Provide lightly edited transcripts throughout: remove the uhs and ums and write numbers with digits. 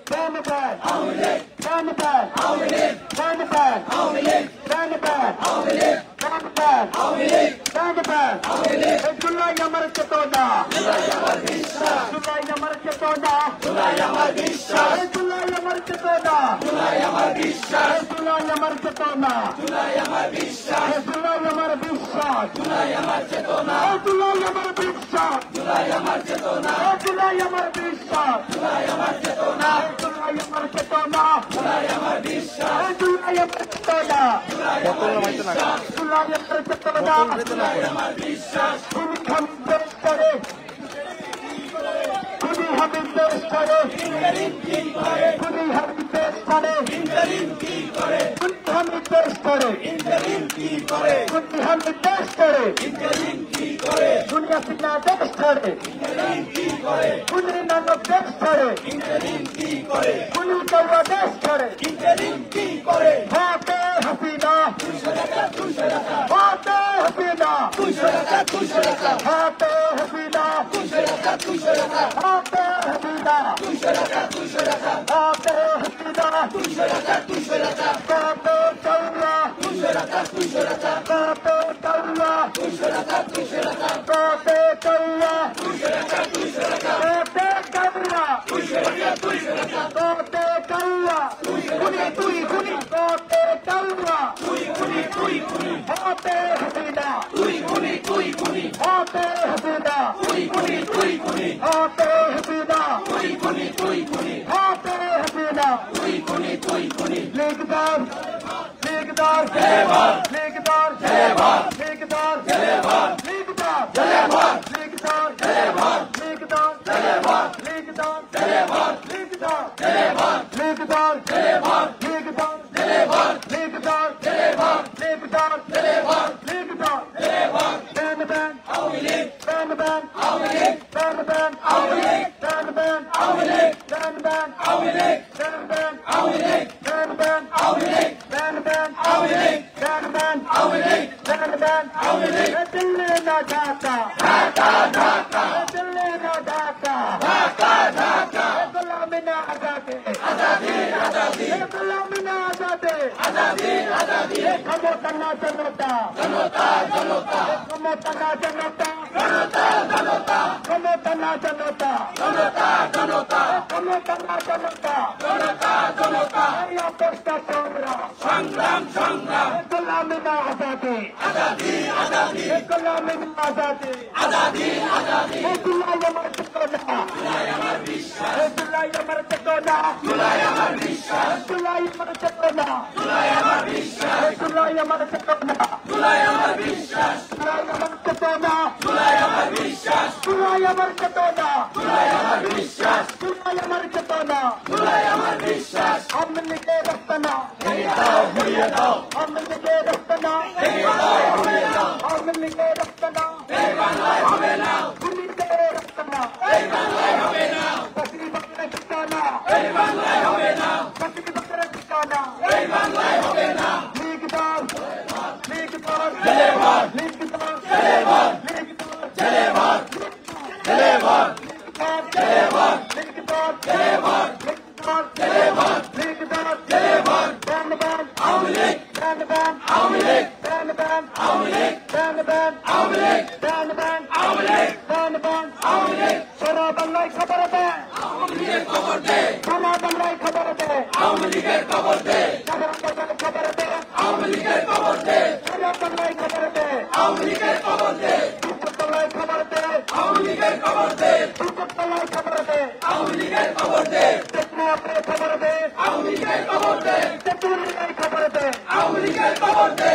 Democrat, Democrat, Democrat, Democrat, Democrat, Democrat, July আমার চেতনা, July আমার বিশ্বাস, July আমার চেতনা, July আমার বিশ্বাস, July আমার চেতনা, July আমার বিশ্বাস, July আমার চেতনা, July আমার বিশ্বাস, July আমার বিশ্বাস, July আমার চেতনা, July আমার বিশ্বাস, July আমার চেতনা, July আমার বিশ্বাস, July আমার চেতনা, July আমার চেতনা, July আমার বিশ্বাস, July আমার চেতনা, July আমার বিশ্বাস, July আমার চেতনা, July আমার বিশ্বাস, তুমি খামতে করে খুদি হাবিব দেশ করে খুদি হাবিব দেশ করে খুদি হাবিব দেশ করে খুদি হাবিব দেশ করে দুনিয়া সিনা দেশ করে খুদি নানক দেশ করে খুদি কৌয়া দেশ করে হাতে হাসিনা হাতে হাসিনা হাতে হাসিনা হাতে হাসিনা হাতে হাসিনা কাপে কৌয়া কাপে কৌয়া কাপে কৌয়া কাপে কৌয়া কাপে কৌয়া কুনি তুই কুনি কাপে কৌয়া হাতে হাসিনা হাতে হাসিনা হাতে হাসিনা হাতে হাসিনা लेकदार लेकदार जयवार लेकदार जयवार लेकदार जयवार लेकदार जयवार लेकदार जयवार लेकदार जयवार लेकदार जयवार लेकदार जयवार लेकदार जयवार लेकदार जयवार लेकदार जयवार लेकदार जयवार लेकदार जयवार बैन बैन आवले बैन बैन आवले बैन बैन आवले बैन बैन आवले बैन बैन आवले बैन बैन आवले बैन बैन आवले बैन बैन आवले बैन बैन आवले बैन बैन आवले दिल्ली ना ढाका ढाका ढाका दिल्ली ना ढाका ढाका ढाका गुलामी ना आजादी आजादी आजादी गुलामी ना आजादी आजादी आजादी खमोता ना जनता जनता जनता खमोता ना जनता जनता जनता खमोता ना जनता जनता जनता खमोता ना जनता जनता जनता या पोस्टा संग्राम संग्राम गुलामी ना आजादी आजादी आजादी गुलामी ना आजादी आजादी आजादी जुलाई আমার চেতনা जुलाई আমার বিশ্বাস जुलाई আমার চেতনা जुलाई আমার বিশ্বাস जुलाई আমার চেতনা जुलाई আমার বিশ্বাস जुलाई আমার চেতনা जुलाई আমার বিশ্বাস जुलाई আমার চেতনা जुलाई আমার বিশ্বাস जुलाई আমার চেতনা जुलाई আমার বিশ্বাস जुलाई আমার চেতনা जुलाई আমার বিশ্বাস আমলি কে রক্তনা ভুলিয়ে দাও আমলি কে রক্তনা ভুলিয়ে দাও আমলি কে রক্তনা এই বাংলায় হবে না ভুলি কে রক্তনা এই বাংলায় হবে না বকরি বকরে ঠিকানা এই বাংলায় হবে না বকরি বকরে ঠিকানা এই বাংলায় হবে না লিখদার লিখদার জয়বার লিখদার জয়বার লিখদার জয়বার জয়বার জয়বার লিখদার জয়বার লিখদার জয়বার লিখদার জয়বার বান বান আমলে বান বান আমলে বান বান আমলে বান বান আমলে বান বান আমলে বান বান আমলে সারা বাংলায় খবর দে আমলিগের খবর দে সারা বাংলায় খবর দে আমলিগের খবর দে সারা বাংলায় খবর দে আমলিগের খবর দে সারা বাংলায় খবর দে আমলিগের খবর দে বাংলায় খবর দে আমলিগের খবর দে বাংলায় খবর দে আমলিগের খবর দে দেখনা আপনি খবর দে আমলিগের খবর দে তেতুলিয়ার খবর দে আমলিগের খবর দে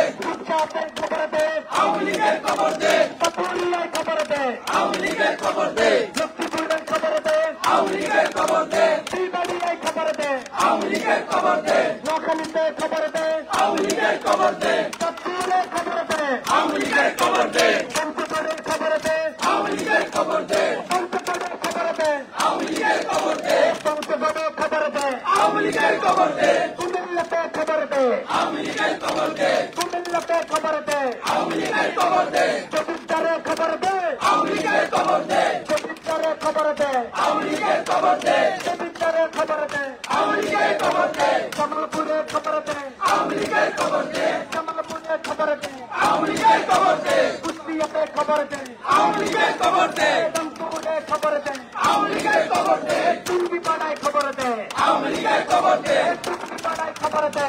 চাপের খবর দে আমলিগের খবর দে তেতুলিয়ার খবর দে আমলিগের খবর দে লক্ষ্মীপুরের খবর দে আমলিগের খবর দে শ্রীবাড়িয়ার খবর দে আমলিগের খবর দে নোয়াখালীতে খবর দে আমলিগের খবর দে তেতুলিয়ার খবর দে আমলিগের খবর দে পঞ্চগড়ের খবর দে আমলিগের খবর দে পঞ্চগড়ের খবর দে আমলিগের খবর দে পঞ্চগড়ের খবর দে আমলিগের খবর দে কুমিল্লাতে খবর দে আমলিগের খবর দে কুমিল্লাতে খবর দে আমলিগের খবর দে চট্টগ্রামের খবর দে আমলিগের খবর দে চট্টগ্রামের খবর দে আমলিগের খবর দে চট্টগ্রামের খবর দে জামালপুরে খবর দে কুষ্টিয়াতে খবর দে রংপুরে খবর দে টুঙ্গিপাড়ায় খবর দে টুঙ্গিপাড়ায় খবর দে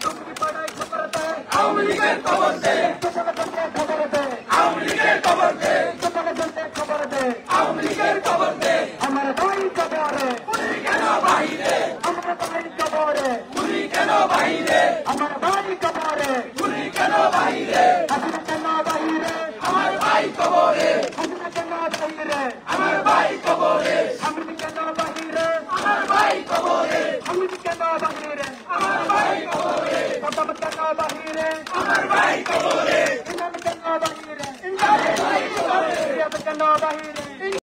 টুঙ্গিপাড়ায় খবর দে গোপালগঞ্জে খবর দে গোপালগঞ্জে খবর দে আমার ভাই কবরে আমার ভাই কবরে আমার ভাই কবরে হাসিনা কেন বাহিরে আমার ভাই কবরে হাসিনা কেন বাহিরে আমার ভাই কবরে হামিদ কেন বাহিরে আমার ভাই কবরে হামিদ কেন বাহিরে আমার ভাই কবরে সাদ্দাম কেন বাহিরে আমার ভাই কবরে ইমরান কেন বাহিরে ইমরান ভাই কবরে রিয়াদ কেন বাহিরে